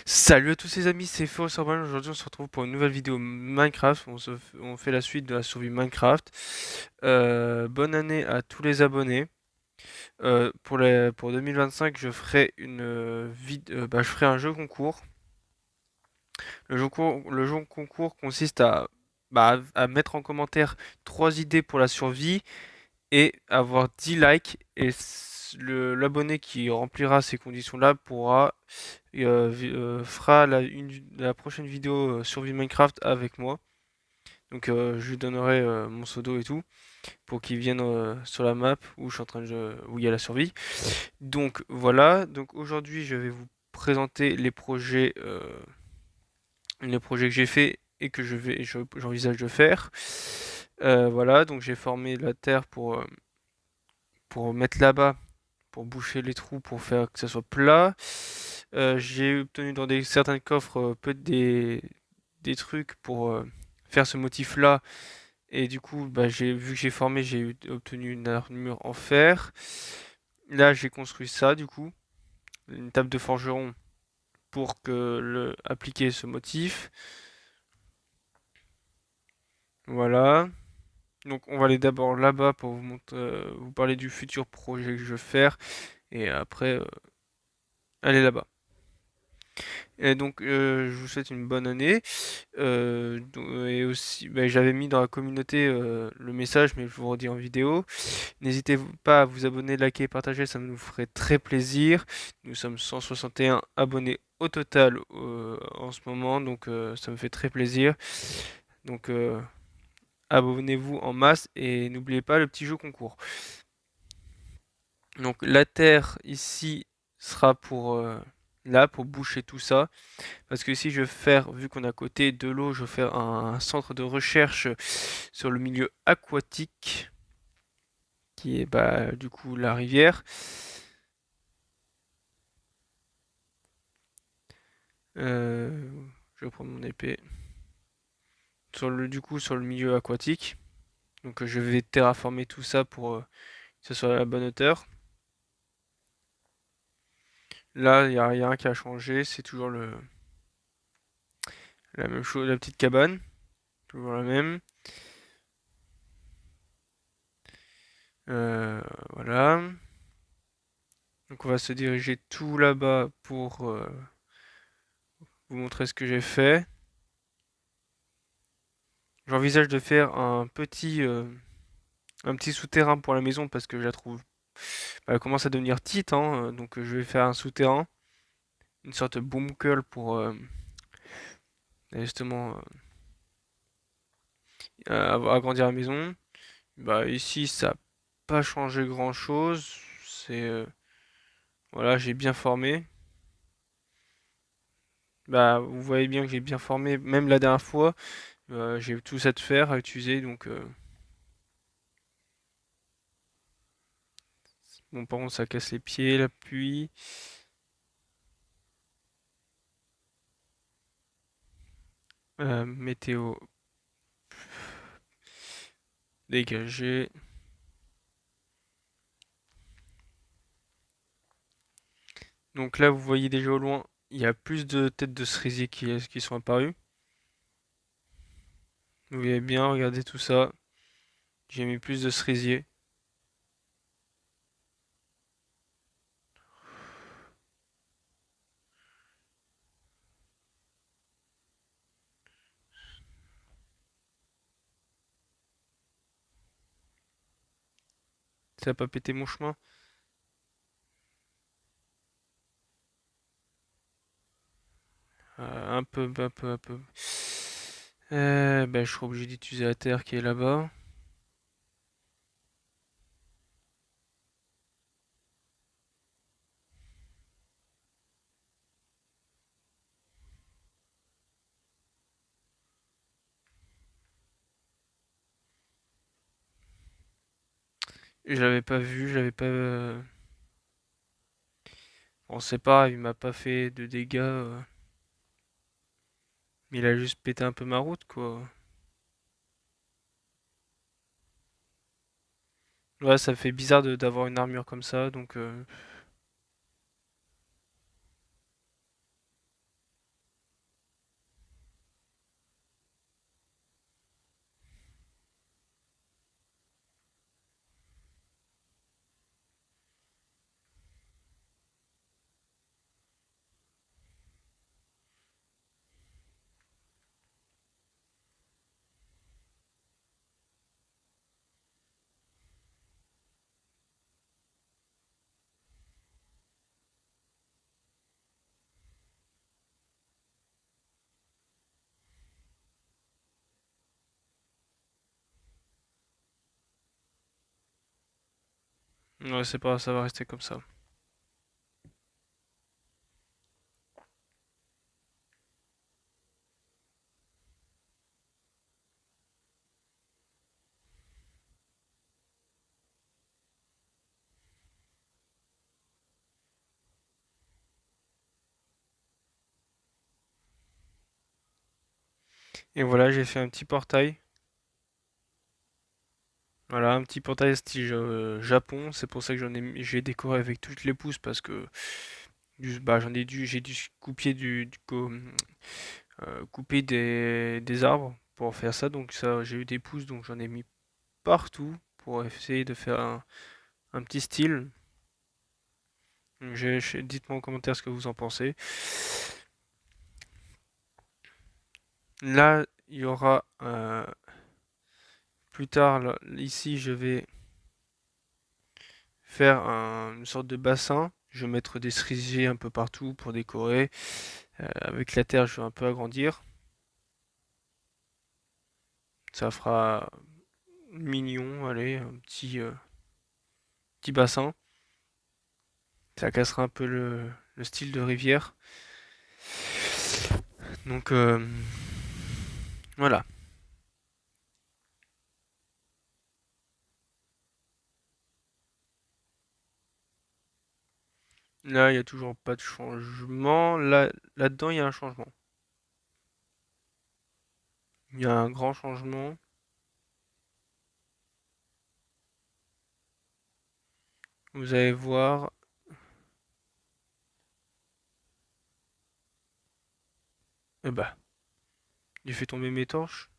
Salut à tous les amis, c'est Feo Sorban. Aujourd'hui, on se retrouve pour une nouvelle vidéo Minecraft. On fait la suite de la survie Minecraft. Bonne année à tous les abonnés. Pour 2025, je ferai je ferai un jeu concours. Le jeu concours consiste à mettre en commentaire 3 idées pour la survie et avoir 10 likes. Et l'abonné qui remplira ces conditions-là fera la prochaine vidéo survie Minecraft avec moi. Donc je lui donnerai mon pseudo et tout pour qu'il vienne sur la map où je suis en train où il y a la survie. Donc voilà. Donc aujourd'hui je vais vous présenter les projets que j'ai fait et que j'envisage de faire. Voilà. Donc j'ai formé la terre pour mettre là-bas, pour boucher les trous, pour faire que ça soit plat. J'ai obtenu dans certains coffres des trucs pour faire ce motif-là. Et du coup, vu que j'ai formé, obtenu une armure en fer. Là, j'ai construit ça, du coup, une table de forgeron pour appliquer ce motif. Voilà. Donc, on va aller d'abord là-bas pour vous parler du futur projet que je vais faire. Et après, aller là-bas. Et donc, je vous souhaite une bonne année. Et aussi, j'avais mis dans la communauté le message, mais je vous redis en vidéo. N'hésitez pas à vous abonner, liker et partager, ça nous ferait très plaisir. Nous sommes 161 abonnés au total en ce moment, donc ça me fait très plaisir. Donc abonnez-vous en masse et n'oubliez pas le petit jeu concours. Donc la terre ici sera pour boucher tout ça. Parce que si je veux faire, vu qu'on est à côté de l'eau, je veux faire un centre de recherche sur le milieu aquatique, qui est du coup la rivière. Euh, je vais prendre mon épée. Sur le milieu aquatique. Donc je vais terraformer tout ça pour que ce soit à la bonne hauteur. Là, il n'y a rien qui a changé, c'est toujours la même chose, la petite cabane, toujours la même. Euh, voilà. Donc on va se diriger tout là-bas pour vous montrer ce que j'ai fait. J'envisage de faire un petit souterrain pour la maison parce que je la trouve, elle commence à devenir petite, hein, donc je vais faire un souterrain, une sorte de bunker pour justement agrandir la maison. Ici, ça n'a pas changé grand-chose. Voilà, j'ai bien formé. Vous voyez bien que j'ai bien formé, même la dernière fois, j'ai tout ça de fer à utiliser, donc bon, par contre, ça casse les pieds, la pluie. Météo dégagée. Donc là, vous voyez déjà au loin, il y a plus de têtes de cerisier qui sont apparues. Vous voyez bien, regardez tout ça. J'ai mis plus de cerisier. Ça n'a pas pété mon chemin. Un peu, un peu, un peu. Je serai obligé d'utiliser la terre qui est là-bas. Je l'avais pas vu, je l'avais pas. On sait pas, il m'a pas fait de dégâts. Mais il a juste pété un peu ma route, quoi. Ouais, ça fait bizarre d'avoir une armure comme ça, donc. Ouais, c'est pas, ça va rester comme ça. Et voilà, j'ai fait un petit portail. Voilà, un petit portail style Japon. C'est pour ça que j'ai décoré avec toutes les pousses parce que bah, j'ai dû couper des arbres pour faire ça. Donc ça, j'ai eu des pousses, donc j'en ai mis partout pour essayer de faire un petit style. Dites-moi en commentaire ce que vous en pensez. Là, il y aura plus tard, là, ici, je vais faire une sorte de bassin. Je vais mettre des cerisiers un peu partout pour décorer. Avec la terre, je vais un peu agrandir. Ça fera mignon, allez, un petit bassin. Ça cassera un peu le style de rivière. Donc voilà. Là, il n'y a toujours pas de changement. Là-dedans, il y a un changement. Il y a un grand changement. Vous allez voir. Eh bah, j'ai fait tomber mes torches.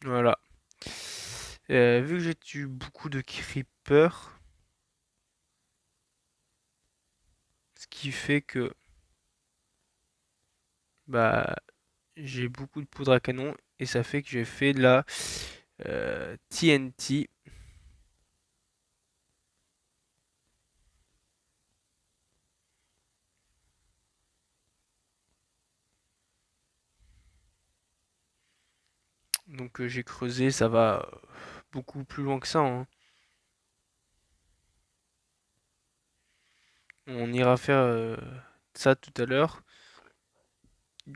Voilà. Vu que j'ai eu beaucoup de creepers, ce qui fait que bah j'ai beaucoup de poudre à canon et ça fait que j'ai fait de la TNT. Donc j'ai creusé, ça va beaucoup plus loin que ça, hein. On ira faire ça tout à l'heure.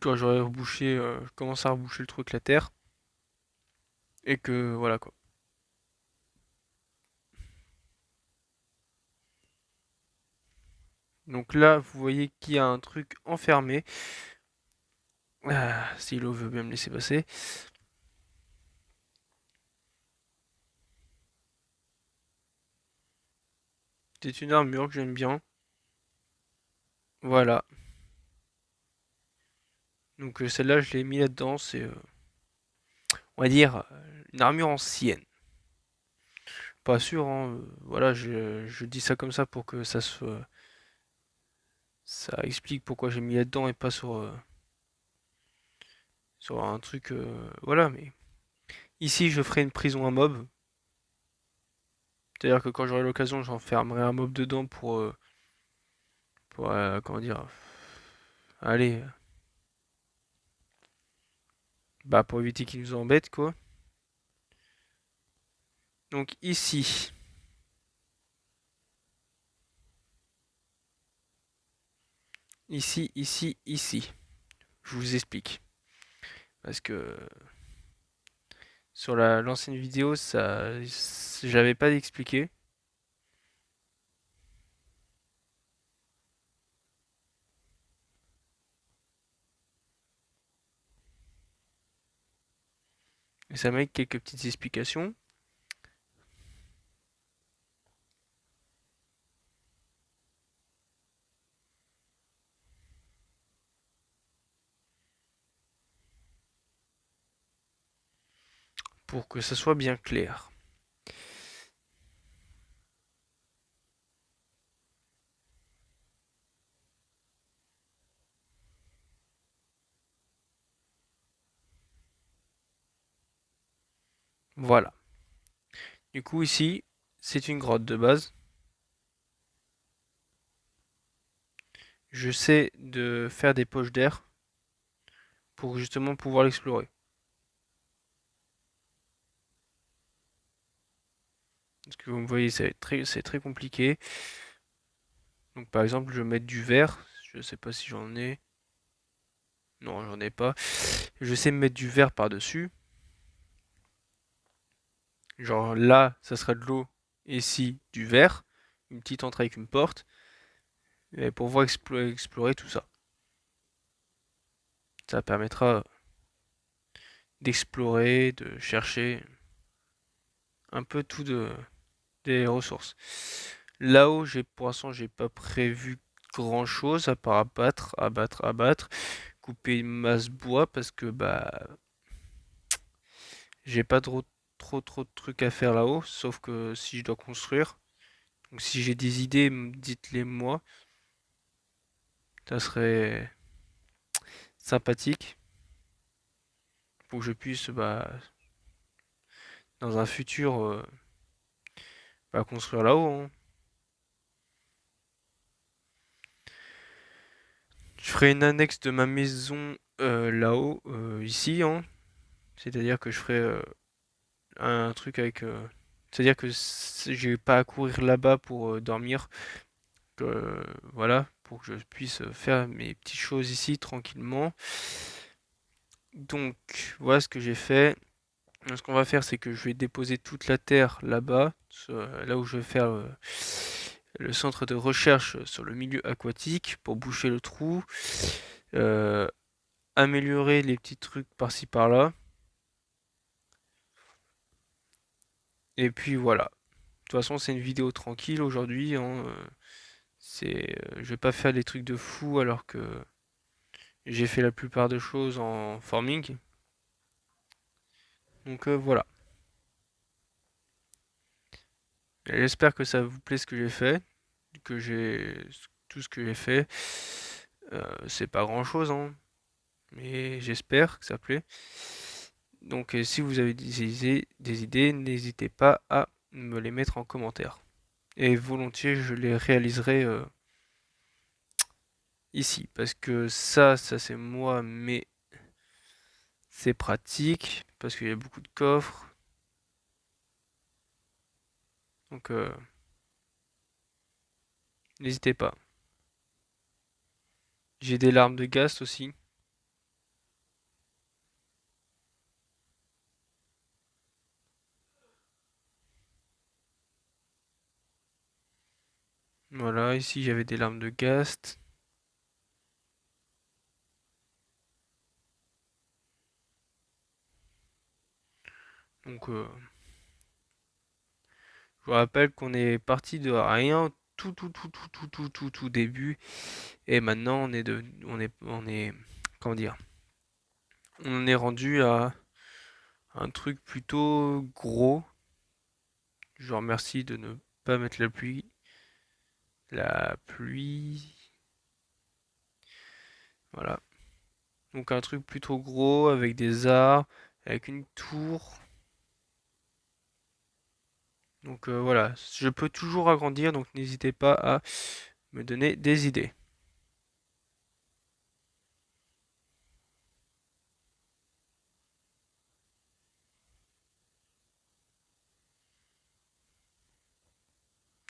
Quand j'aurai rebouché, commencé à reboucher le truc, la terre. Et que voilà quoi. Donc là, vous voyez qu'il y a un truc enfermé. Ah, si l'eau veut bien me laisser passer. C'est une armure que j'aime bien. Voilà. Donc celle-là, je l'ai mis là-dedans. C'est, on va dire, une armure ancienne. Pas sûr, hein. Voilà, je dis ça comme ça pour que ça explique pourquoi j'ai mis là-dedans et pas sur un truc. Voilà, mais ici, je ferai une prison à mob. C'est-à-dire que quand j'aurai l'occasion, j'enfermerai un mob dedans pour comment dire, allez, bah pour éviter qu'il nous embête quoi. Donc ici. Je vous explique. Parce que sur l'ancienne vidéo, ça, j'avais pas d'expliquer. Et ça m'a quelques petites explications. Pour que ça soit bien clair. Voilà. Du coup, ici, c'est une grotte de base. j'essaie de faire des poches d'air pour justement pouvoir l'explorer. Parce que vous me voyez, c'est très compliqué. Donc par exemple, je vais mettre du verre. Je sais pas si j'en ai. Non, j'en ai pas. Je sais mettre du verre par-dessus. Genre là, ça sera de l'eau. Et ici, du verre. Une petite entrée avec une porte. Et pour pouvoir explorer tout ça. Ça permettra d'explorer, de chercher un peu des ressources. Là-haut, pour l'instant, j'ai pas prévu grand chose à part abattre, couper une masse bois parce que bah j'ai pas trop de trucs à faire là-haut, sauf que si je dois construire. Donc si j'ai des idées, dites-les moi. Ça serait sympathique pour que je puisse bah, dans un futur bah, construire là-haut, hein. Je ferai une annexe de ma maison là-haut, ici, hein. C'est-à-dire que je ferai un truc avec. C'est-à-dire que j'ai pas à courir là-bas pour dormir. Voilà, pour que je puisse faire mes petites choses ici tranquillement. Donc, voilà ce que j'ai fait. Ce qu'on va faire, c'est que je vais déposer toute la terre là-bas, là où je vais faire le centre de recherche sur le milieu aquatique pour boucher le trou, euh, améliorer les petits trucs par-ci par-là. Et puis voilà. De toute façon, c'est une vidéo tranquille aujourd'hui, hein. Je vais pas faire des trucs de fou alors que j'ai fait la plupart des choses en farming. Donc voilà. J'espère que ça vous plaît ce que j'ai fait, que j'ai tout ce que j'ai fait. C'est pas grand chose, hein, mais j'espère que ça plaît. Donc si vous avez des idées, n'hésitez pas à me les mettre en commentaire. Et volontiers, je les réaliserai ici, parce que ça c'est moi, mais c'est pratique, parce qu'il y a beaucoup de coffres. Donc n'hésitez pas. J'ai des larmes de gaz aussi. Voilà, ici j'avais des larmes de ghast. Donc je vous rappelle qu'on est parti de rien tout début. Et maintenant comment dire, on est rendu à un truc plutôt gros. Je vous remercie de ne pas mettre la pluie. La pluie. Voilà. Donc un truc plutôt gros avec des arbres, avec une tour. Donc voilà, je peux toujours agrandir, donc n'hésitez pas à me donner des idées.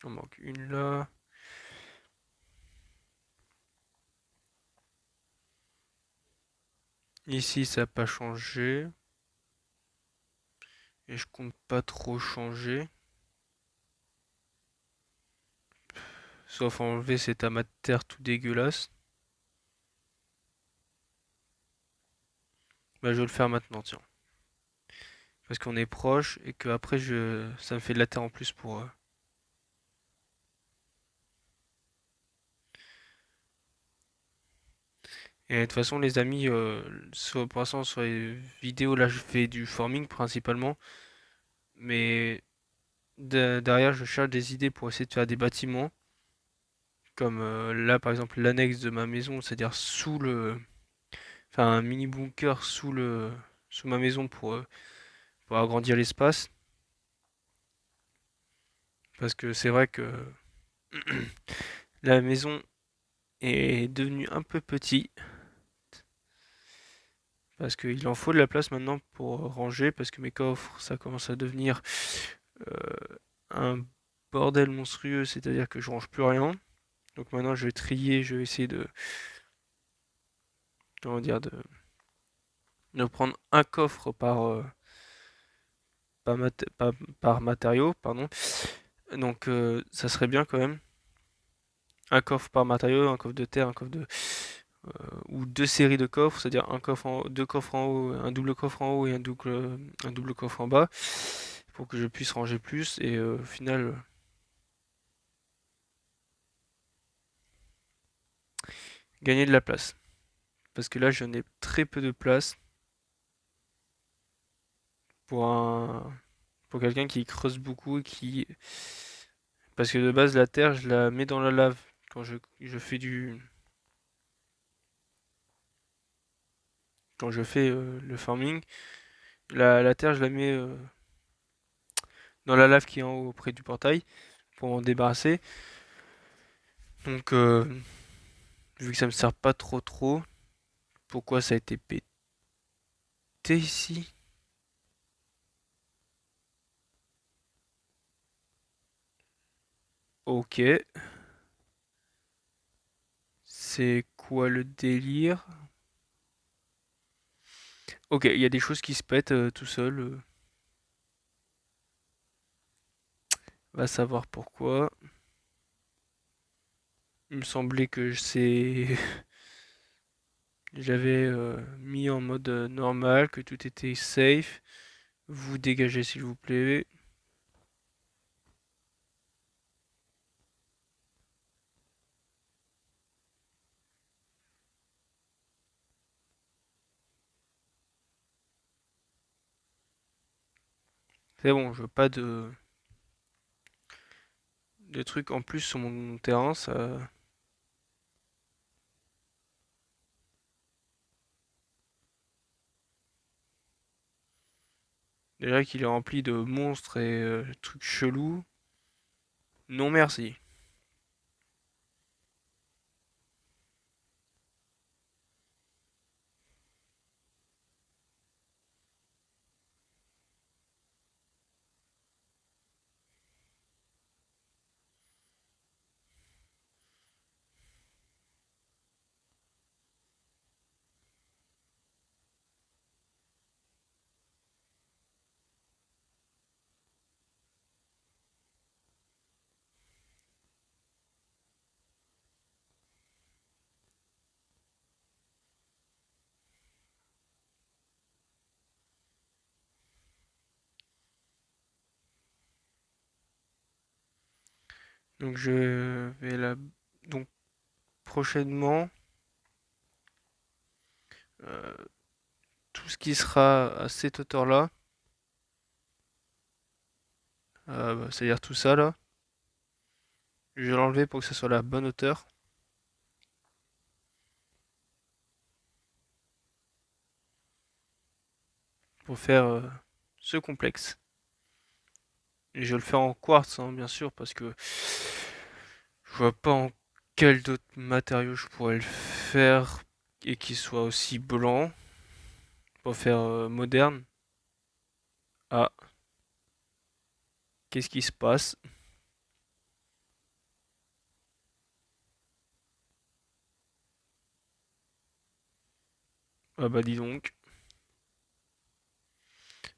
On manque une là. Ici, ça n'a pas changé. Et je compte pas trop changer. Sauf enlever cet amas de terre tout dégueulasse. Bah, je vais le faire maintenant, tiens. Parce qu'on est proche et que après ça me fait de la terre en plus pour. Et de toute façon, les amis, pour l'instant, sur les vidéos, là, je fais du farming principalement. Mais derrière, je cherche des idées pour essayer de faire des bâtiments. Comme là, par exemple, l'annexe de ma maison, c'est-à-dire enfin, un mini bunker sous ma maison pour agrandir l'espace. Parce que c'est vrai que la maison est devenu un peu petit. Parce qu'il en faut de la place maintenant pour ranger, parce que mes coffres, ça commence à devenir un bordel monstrueux, c'est-à-dire que je range plus rien. Donc maintenant je vais trier, je vais essayer de, comment dire, de prendre un coffre par matériau, pardon. Donc ça serait bien quand même. Un coffre par matériau, un coffre de terre, un coffre de ou deux séries de coffres, c'est-à-dire un coffre en haut, deux coffres en haut, un double coffre en haut et un double coffre en bas, pour que je puisse ranger plus et au final gagner de la place. Parce que là, j'en ai très peu de place pour pour quelqu'un qui creuse beaucoup et qui, parce que de base la terre, je la mets dans la lave quand je fais quand je fais le farming. La terre, je la mets dans la lave qui est en haut auprès du portail pour m'en débarrasser. Donc, vu que ça me sert pas trop, pourquoi ça a été pété ici? Ok, c'est quoi le délire? Ok, il y a des choses qui se pètent tout seul. Va savoir pourquoi. Il me semblait que c'est j'avais mis en mode normal, que tout était safe. Vous dégagez s'il vous plaît. C'est bon, je veux pas de trucs en plus sur mon terrain, ça. Déjà qu'il est rempli de monstres et trucs chelous. Non merci. Donc je vais là. Donc prochainement, euh, tout ce qui sera à cette hauteur-là, c'est-à-dire tout ça là, je vais l'enlever pour que ce soit la bonne hauteur. Pour faire ce complexe. Et je vais le faire en quartz, hein, bien sûr, parce que je vois pas en quel d'autre matériau je pourrais le faire et qui soit aussi blanc pour faire moderne. Ah, qu'est-ce qui se passe? Ah bah dis donc.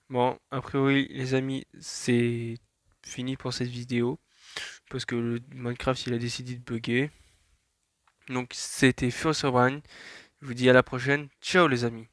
Bon, a priori, les amis, c'est fini pour cette vidéo. Parce que le Minecraft, il a décidé de bugger. Donc, c'était Fursobrine. Je vous dis à la prochaine. Ciao les amis.